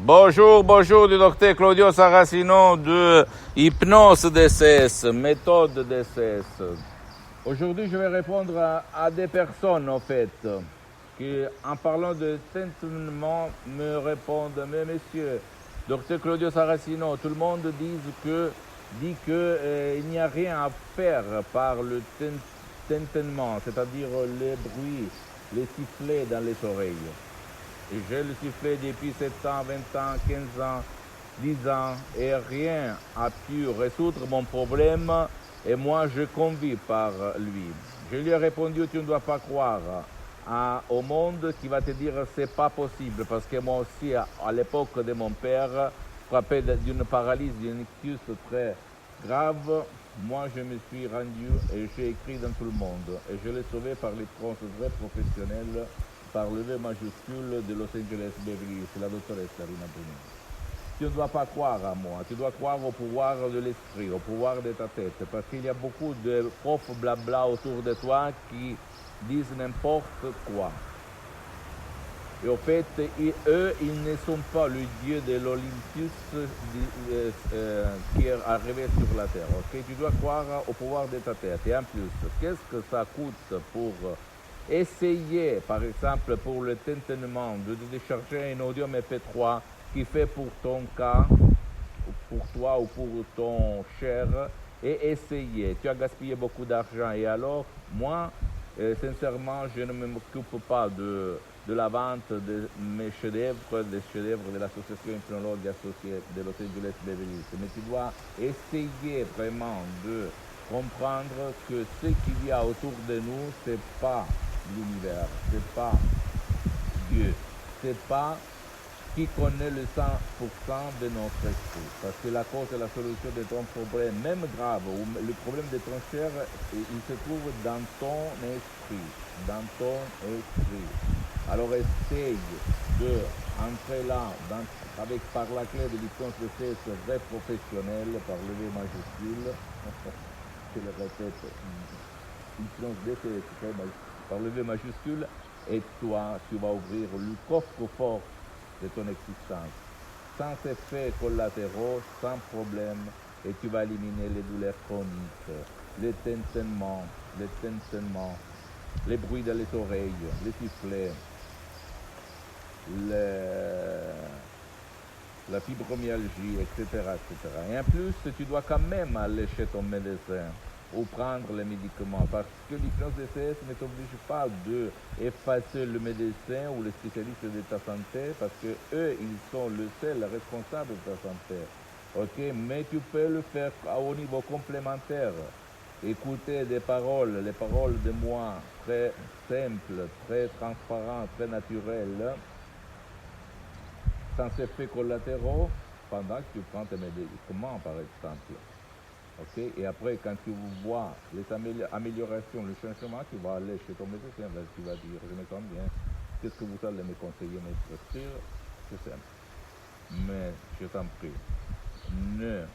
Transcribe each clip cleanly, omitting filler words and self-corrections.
Bonjour, bonjour du docteur Claudio Saracino de Hypnose DCS, méthode DCS. Aujourd'hui, je vais répondre à des personnes, en fait, qui, en parlant de tentellement, me répondent, mais monsieur, docteur Claudio Saracino, tout le monde dit que il n'y a rien à faire par le tentement, c'est-à-dire les bruits, les sifflets dans les oreilles. Et je le sifflais depuis 7 ans, 20 ans, 15 ans, 10 ans, et rien n'a pu résoudre mon problème, et moi je convis par lui. Je lui ai répondu, tu ne dois pas croire au monde qui va te dire c'est pas possible, parce que moi aussi, à l'époque de mon père, frappé d'une paralysie, d'une ictus très grave, moi je me suis rendu et j'ai écrit dans tout le monde, et je l'ai sauvé par les vrais professionnels, par le V majuscule de Los Angeles Beverly Hills, la doctoresse Rina Bruni. Tu ne dois pas croire à moi, tu dois croire au pouvoir de l'esprit, au pouvoir de ta tête, parce qu'il y a beaucoup de profs blabla autour de toi qui disent n'importe quoi. Et au fait, eux, ils ne sont pas le dieu de l'Olympus qui est arrivé sur la terre. Okay? Tu dois croire au pouvoir de ta tête. Et en plus, qu'est-ce que ça coûte pour essayer, par exemple, pour le tentement, de décharger un audio MP3 qui fait pour ton cas, pour toi ou pour ton cher, et essayer. Tu as gaspillé beaucoup d'argent. Et alors, moi, sincèrement, je ne m'occupe pas de la vente de mes chefs-d'œuvre, des chefs-d'œuvre de l'association hypnologue associée de Los Angeles Beverly Hills. Mais tu dois essayer vraiment de comprendre que ce qu'il y a autour de nous, c'est pas l'univers, c'est pas Dieu, c'est pas qui connaît le 100% de notre esprit. Parce que la cause et la solution de ton problème, même grave, ou le problème de ton cher, il se trouve dans ton esprit, dans ton esprit. Alors essaye de entrer là, par la clé de l'hypnose de ces vrai professionnel, par le V majuscule, je le répète, l'hypnose de ces par le V majuscule, et toi, tu vas ouvrir le coffre-fort de ton existence, sans effets collatéraux, sans problème, et tu vas éliminer les douleurs chroniques, les tintements, les bruits dans les oreilles, les sifflets, la fibromyalgie, etc., etc. Et en plus, tu dois quand même aller chez ton médecin ou prendre les médicaments, parce que l'hypnose DCS ne t'oblige pas de effacer le médecin ou le spécialiste de ta santé, parce que eux, ils sont le seul responsable de ta santé. Ok, mais tu peux le faire au niveau complémentaire. Écouter des paroles, les paroles de moi, très simples, très transparentes, très naturelles, sans effets collatéraux, pendant que tu prends tes médicaments, par exemple. Okay? Et après, quand tu vois les améliorations, le changement, tu vas aller chez ton médecin, tu vas dire, je me sens bien, qu'est-ce que vous allez me conseiller, me prescrire? C'est simple. Mais je t'en prie, ne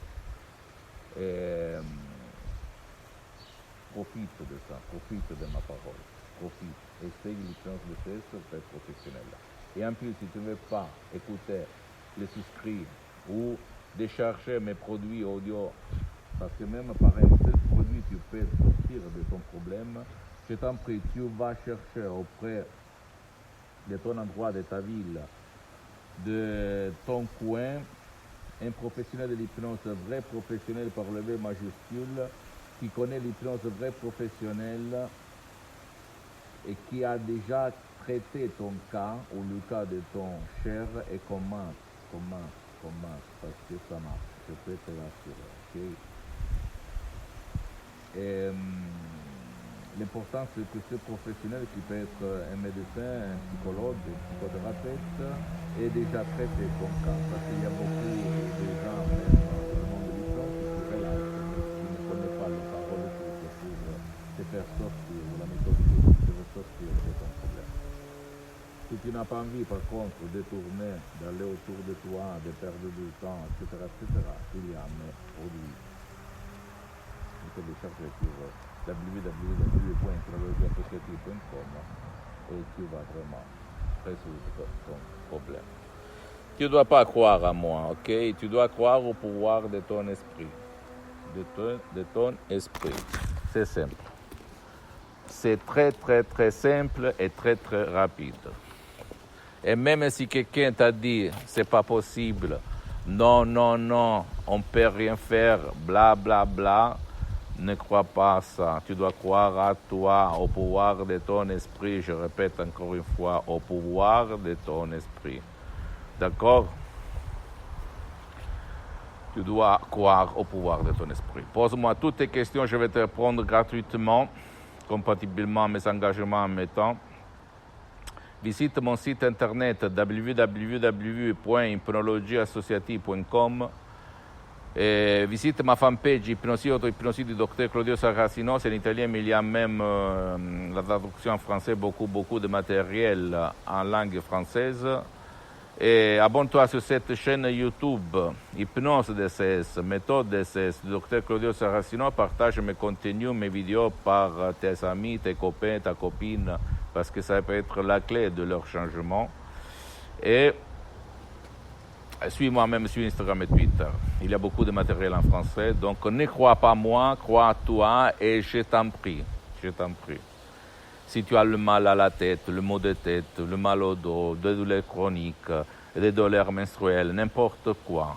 profite de ça, profite de ma parole, profite, essaye l'hypnose de ces très professionnel. Et en plus, si tu ne veux pas écouter les souscrits ou décharger mes produits audio, parce que même par un seul produit, tu peux sortir de ton problème, je t'en prie, tu vas chercher auprès de ton endroit, de ta ville, de ton coin, un professionnel de l'hypnose, vrai professionnel par le V majuscule, qui connaît l'hypnose vrai professionnel et qui a déjà traité ton cas ou le cas de ton cher et comment, parce que ça marche, je peux te l'assurer. Okay? Et l'important c'est que ce professionnel qui peut être un médecin, un psychologue, un psychothérapeute, ait déjà traité ton cas, parce qu'il y a beaucoup de gens, même dans le monde de l'hypnose, qui se relâchent, qui ne connaissent pas les paroles pour te faire sortir, ou la méthode pour te faire sortir de ton problème. Si tu n'as pas envie, par contre, de tourner, d'aller autour de toi, de perdre du temps, etc., il y a mes produits. Tu peux les chercher sur www.astrologiassociative.com et tu vas vraiment résoudre ton problème. Tu ne dois pas croire à moi, ok? Tu dois croire au pouvoir de ton esprit. De ton esprit. C'est simple. C'est très, très, très simple et très, très rapide. Et même si quelqu'un t'a dit c'est pas possible, non, non, non, on ne peut rien faire, bla, bla, bla, ne crois pas à ça. Tu dois croire à toi, au pouvoir de ton esprit. Je répète encore une fois, au pouvoir de ton esprit. D'accord? Tu dois croire au pouvoir de ton esprit. Pose-moi toutes tes questions, je vais te répondre gratuitement, compatiblement à mes engagements en mes temps. Visite mon site internet www.hypnologieassociative.com et visite ma fanpage Hypnosie Auto-Hypnosie du Dr Claudio Saracino. C'est en italien, mais il y a même la traduction en français, beaucoup de matériel en langue française. Et abonne-toi sur cette chaîne YouTube, Hypnose DCS, méthode DCS, du Dr Claudio Saracino. Partage mes contenus, mes vidéos par tes amis, tes copains, ta copine, parce que ça peut être la clé de leur changement. Et suis-moi même sur Instagram et Twitter. Il y a beaucoup de matériel en français, donc ne crois pas moi, crois à toi et je t'en prie, je t'en prie. Si tu as le mal à la tête, le maux de tête, le mal au dos, des douleurs chroniques, des douleurs menstruelles, n'importe quoi,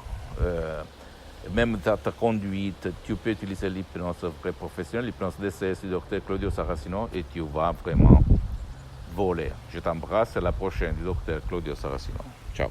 même ta conduite, tu peux utiliser l'hypnose vraie professionnelle, l'hypnose DCS du Dr Claudio Saracino et tu vas vraiment voler. Je t'embrasse, à la prochaine du Dr Claudio Saracino. Ciao.